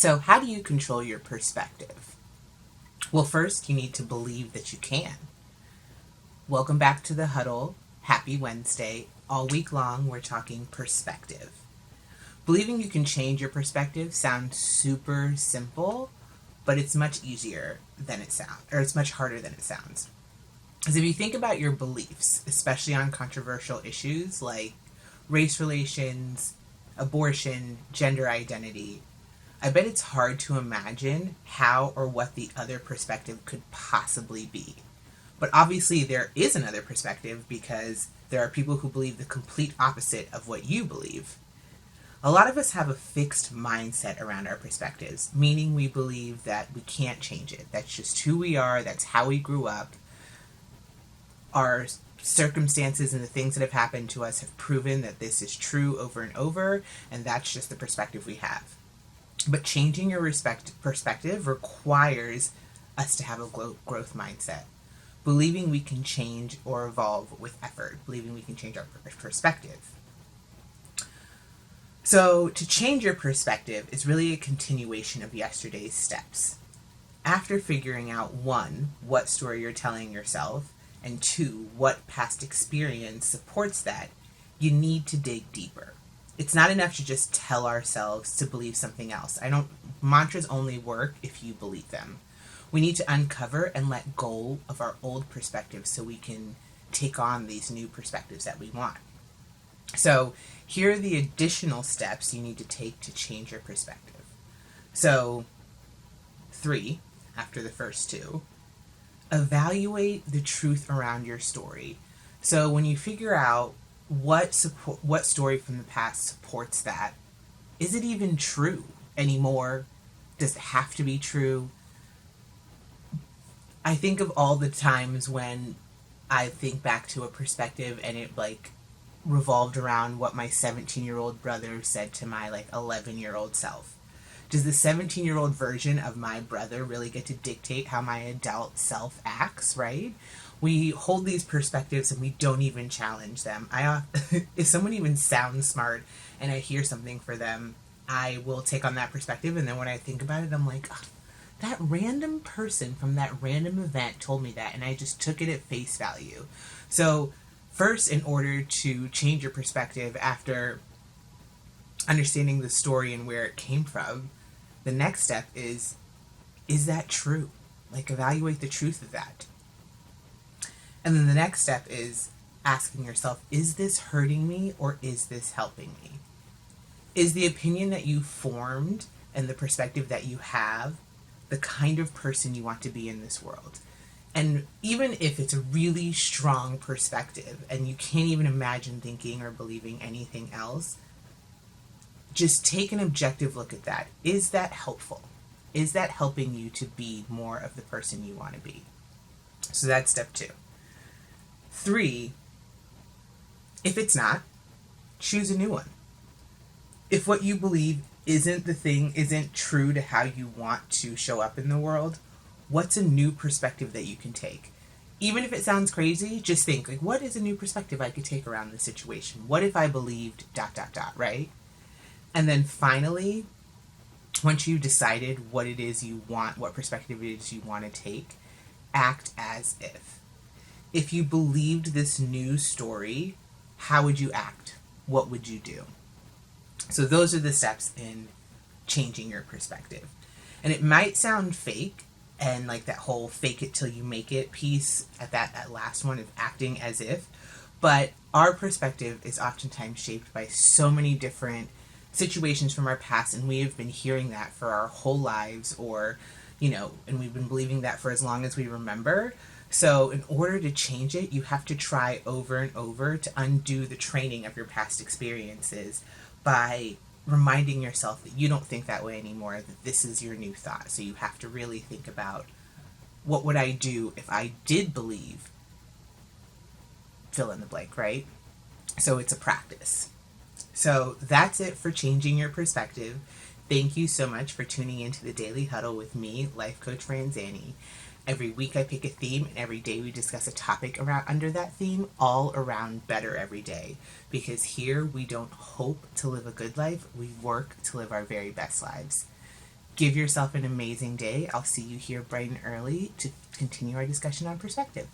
So, how do you control your perspective? Well, first, you need to believe that you can. Welcome back to the Huddle. Happy Wednesday. All week long, we're talking perspective. Believing you can change your perspective sounds super simple, but it's much easier than it sounds, or it's much harder than it sounds. Because if you think about your beliefs, especially on controversial issues like race relations, abortion, gender identity, I bet it's hard to imagine how or what the other perspective could possibly be. But obviously, there is another perspective because there are people who believe the complete opposite of what you believe. A lot of us have a fixed mindset around our perspectives, meaning we believe that we can't change it. That's just who we are, that's how we grew up. Our circumstances and the things that have happened to us have proven that this is true over and over, and that's just the perspective we have. But changing your perspective requires us to have a growth mindset. Believing we can change or evolve with effort. Believing we can change our perspective. So, to change your perspective is really a continuation of yesterday's steps. After figuring out 1, what story you're telling yourself, and 2, what past experience supports that, you need to dig deeper. It's not enough to just tell ourselves to believe something else. Mantras only work if you believe them. We need to uncover and let go of our old perspectives so we can take on these new perspectives that we want. So, here are the additional steps you need to take to change your perspective. So, 3, after the first 2, evaluate the truth around your story. So, when you figure out what story from the past supports that, is it even true anymore? Does it have to be true? I think of all the times when I think back to a perspective and it revolved around what my 17-year-old brother said to my 11-year-old self. Does the 17-year-old version of my brother really get to dictate how my adult self acts, right? We hold these perspectives and we don't even challenge them. If someone even sounds smart and I hear something for them, I will take on that perspective, and then when I think about it, I'm like, oh, that random person from that random event told me that, and I just took it at face value. So, first, in order to change your perspective after understanding the story and where it came from, the next step is that true? Evaluate the truth of that. And then the next step is asking yourself, is this hurting me or is this helping me? Is the opinion that you formed and the perspective that you have the kind of person you want to be in this world? And even if it's a really strong perspective and you can't even imagine thinking or believing anything else, just take an objective look at that. Is that helpful? Is that helping you to be more of the person you want to be? So that's step 2. 3, if it's not, choose a new one. If what you believe isn't true to how you want to show up in the world, what's a new perspective that you can take? Even if it sounds crazy, just think, what is a new perspective I could take around this situation? What if I believed ... right? And then finally, once you've decided what it is you want, what perspective it is you want to take, act as if. If you believed this new story, how would you act? What would you do? So those are the steps in changing your perspective. And it might sound fake, and that whole fake it till you make it piece at that last one of acting as if, but our perspective is oftentimes shaped by so many different situations from our past, and we have been hearing that for our whole lives, or and we've been believing that for as long as we remember. So in order to change it, you have to try over and over to undo the training of your past experiences by reminding yourself that you don't think that way anymore, that this is your new thought. So you have to really think about, what would I do if I did believe fill in the blank, right? So it's a practice. So that's it for changing your perspective. Thank you so much for tuning into the Daily Huddle with me, Life Coach Franzani. Every week I pick a theme, and every day we discuss a topic under that theme, all around better every day. Because here we don't hope to live a good life, we work to live our very best lives. Give yourself an amazing day. I'll see you here bright and early to continue our discussion on perspective.